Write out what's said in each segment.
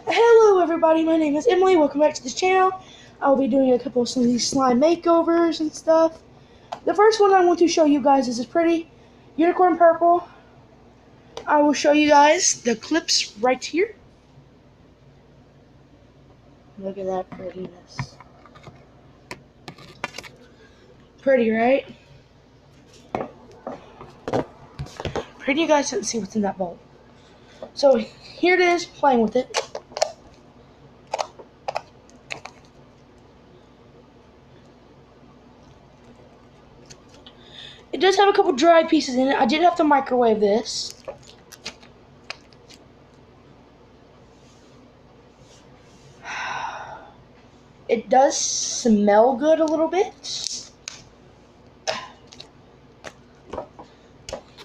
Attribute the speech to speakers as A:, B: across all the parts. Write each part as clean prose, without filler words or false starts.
A: Hello everybody, my name is Emily. Welcome back to this channel. I will be doing a couple of some of these slime makeovers and stuff. The first one I want to show you guys is this pretty unicorn purple. I will show you guys the clips right here. Look at that prettiness. Pretty, right? Pretty, you guys didn't see what's in that bowl. So here it is, playing with it. It does have a couple dry pieces in it. I did have to microwave this. It does smell good a little bit.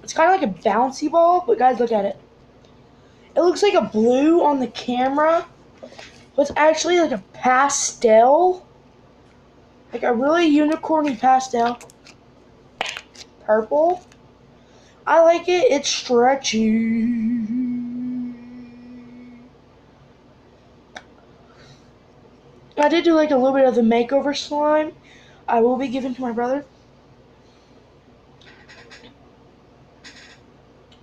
A: It's kind of like a bouncy ball, but guys, look at it. It looks like a blue on the camera, but it's actually like a pastel. Like a really unicorny pastel. Purple. I like it. It's stretchy. I did do like a little bit of the makeover slime. I will be giving to my brother.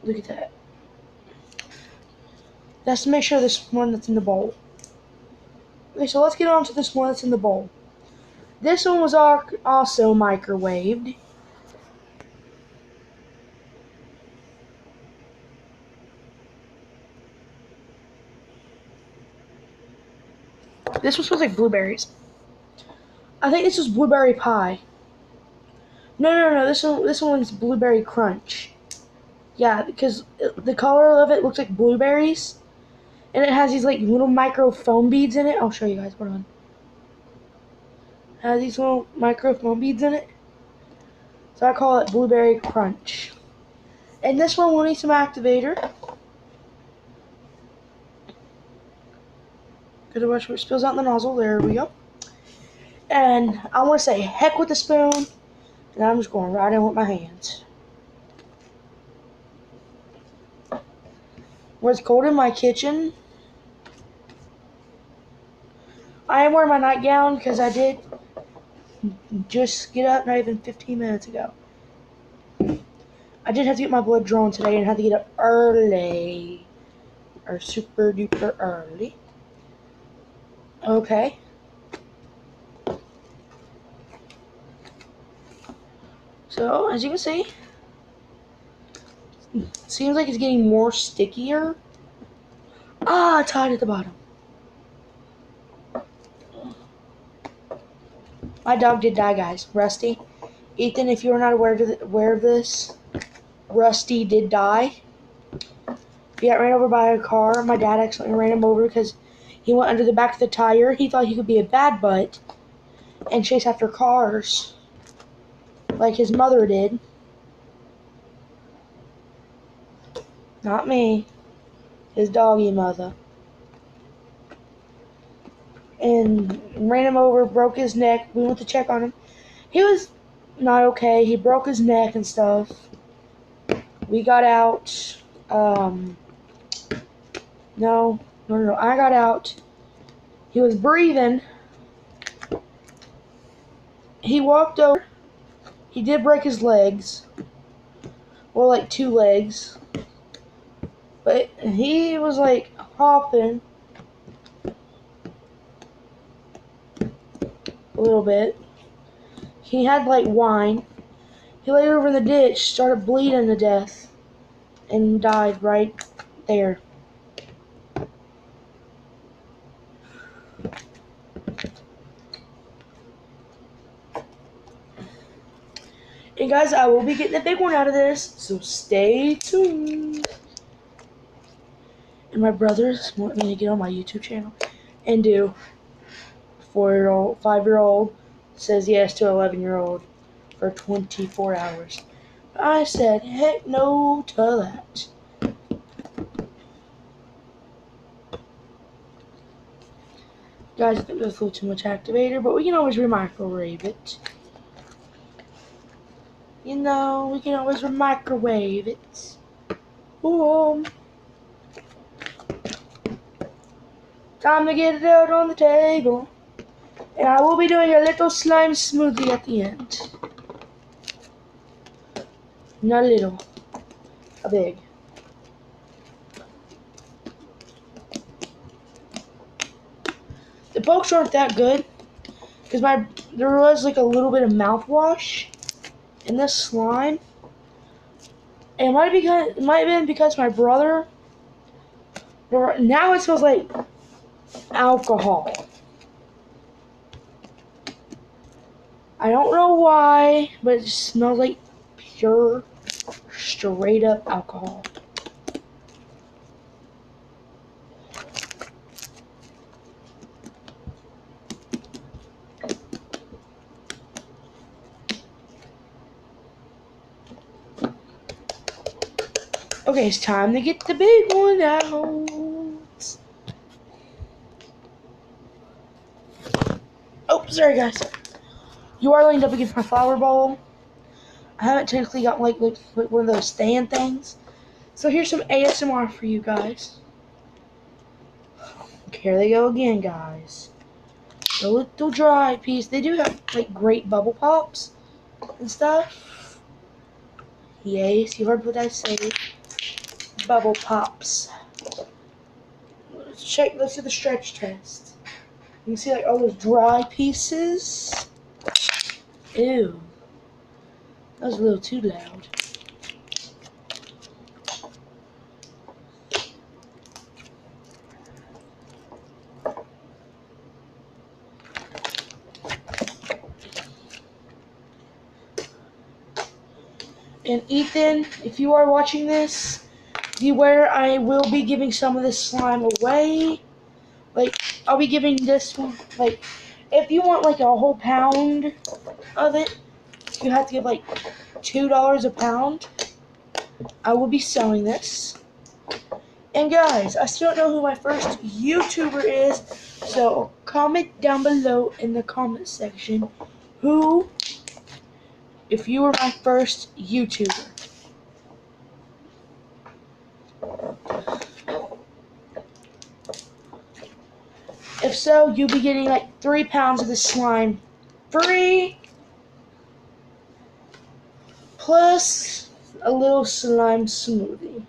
A: Look at that. That's to make sure this one that's in the bowl. Okay, so let's get on to this one that's in the bowl. This one was also microwaved. This one smells like blueberries. I think this was blueberry pie. No. This one's blueberry crunch. Yeah, because the color of it looks like blueberries, and it has these like little micro foam beads in it. I'll show you guys. Hold on. It has these little micro foam beads in it, so I call it blueberry crunch. And this one will need some activator. Gotta watch where it spills out in the nozzle. There we go. And I want to say heck with the spoon, and I'm just going right in with my hands. Where it's cold in my kitchen, I am wearing my nightgown because I did just get up not even 15 minutes ago. I did have to get my blood drawn today and had to get up early. Or super duper early. Okay. So, as you can see, it seems like it's getting more stickier. Ah, tied at the bottom. My dog did die, guys. Rusty. Ethan, if you're not aware of this, Rusty did die. He got ran over by a car. My dad accidentally ran him over because he went under the back of the tire. He thought he could be a bad butt and chase after cars like his mother did. Not me. His doggy mother. And ran him over, broke his neck. We went to check on him. He was not okay. He broke his neck and stuff. We got out. No. I got out. He was breathing. He walked over. He did break his legs. Well, like 2 legs. But he was like hopping a little bit. He had like wine. He laid over in the ditch, started bleeding to death, and died right there. And guys, I will be getting a big one out of this, so stay tuned. And my brothers want me to get on my YouTube channel and do 4-year-old, 5-year-old says yes to 11-year-old for 24 hours. I said heck no to that. Guys, I think there's a little too much activator, but we can always microwave it. You know, we can always microwave it. Boom. Time to get it out on the table. And I will be doing a little slime smoothie at the end. Not a little, a big. The pokes aren't that good because there was like a little bit of mouthwash in this slime. And it might have been because my brother. Now it smells like alcohol. I don't know why, but it just smells like pure, straight up alcohol. Okay, it's time to get the big one out. Oh, sorry guys. You are leaned up against my flower bowl. I haven't technically got like one of those stand things. So here's some ASMR for you guys. Here they go again, guys. A little dry piece. They do have like great bubble pops and stuff. Yes, you heard what I said. Bubble pops. Let's do the stretch test. You can see like all those dry pieces. Ew. That was a little too loud. And Ethan, if you are watching this, beware, I will be giving some of this slime away. Like, I'll be giving this one, like, if you want like a whole pound of it, you have to give like $2 a pound. I will be selling this. And guys, I still don't know who my first YouTuber is, so comment down below in the comment section who, if you were my first YouTuber. If so, you'll be getting like 3 pounds of this slime free, plus a little slime smoothie.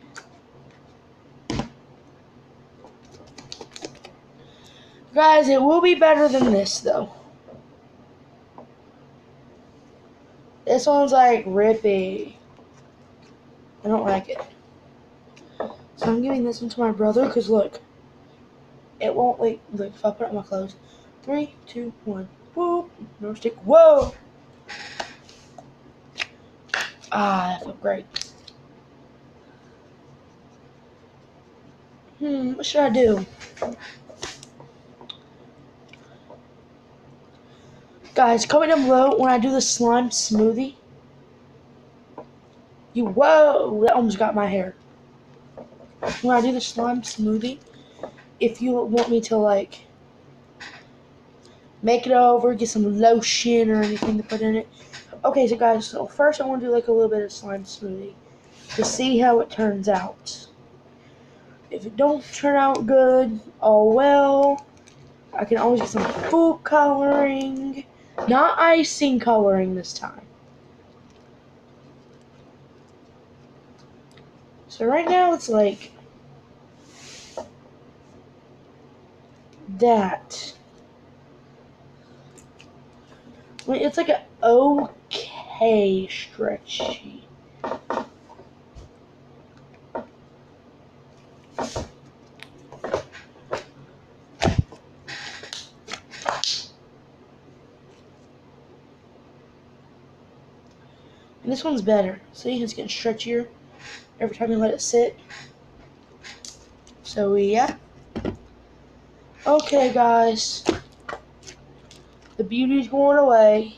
A: Guys, it will be better than this though. This one's like rippy. I don't like it. So I'm giving this one to my brother because look, it won't like, look, if I put it on my clothes. 3, 2, 1, whoop, no stick, whoa! Ah, that felt great. What should I do? Guys, comment down below when I do the slime smoothie. Whoa, that almost got my hair. When I do the slime smoothie, if you want me to like make it over, get some lotion or anything to put in it. Okay, so guys, so first I want to do like a little bit of slime smoothie to see how it turns out. If it don't turn out good, oh well. I can always get some food coloring, not icing coloring this time. So right now it's like that. I mean, it's like an okay stretchy. And this one's better. See, it's getting stretchier every time you let it sit. So yeah. Okay, guys. The beauty's going away.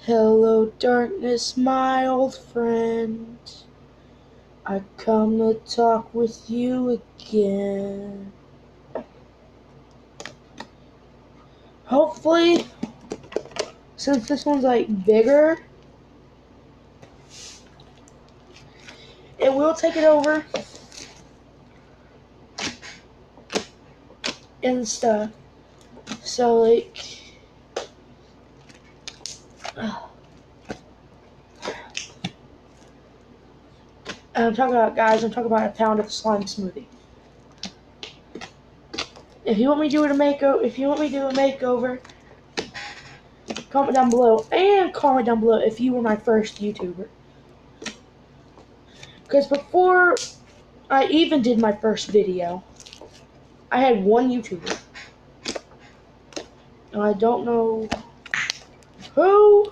A: Hello, darkness, my old friend. I come to talk with you again. Hopefully, since this one's like bigger, it will take it over. and stuff. So like, I'm talking about, guys, I'm talking about a pound of slime smoothie. If you want me to do a makeover, comment down below, and comment down below if you were my first YouTuber. Because before I even did my first video, I had one YouTuber. And I don't know who,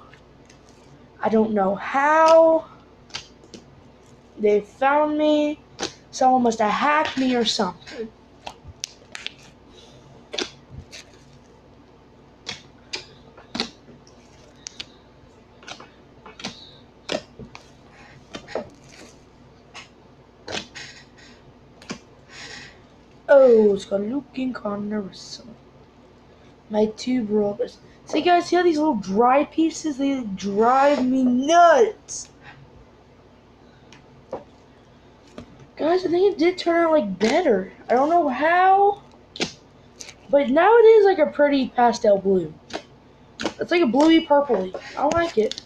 A: I don't know how they found me. Someone must have hacked me or something. Oh, it's got looking corners. My two brothers. See, guys, see how these little dry pieces, they drive me nuts. Guys, I think it did turn out like better. I don't know how, but now it is like a pretty pastel blue. It's like a bluey purpley. I like it.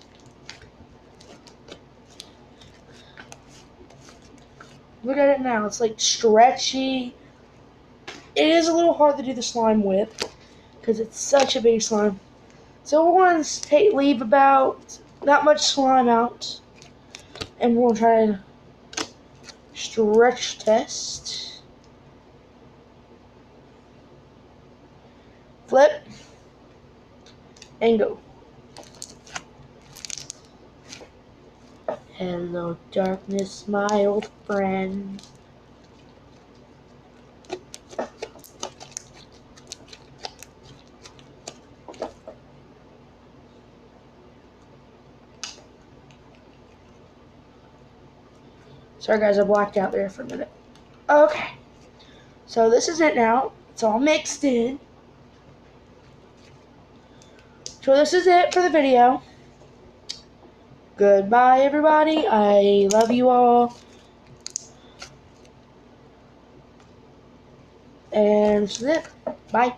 A: Look at it now. It's like stretchy. It is a little hard to do the slime with because it's such a big slime. So we're going to leave about that much slime out, and we're going to try to stretch test. Flip and go. Hello, darkness, my old friend. Sorry, guys, I blacked out there for a minute. Okay, so this is it now. It's all mixed in. So this is it for the video. Goodbye, everybody. I love you all. And this is it. Bye.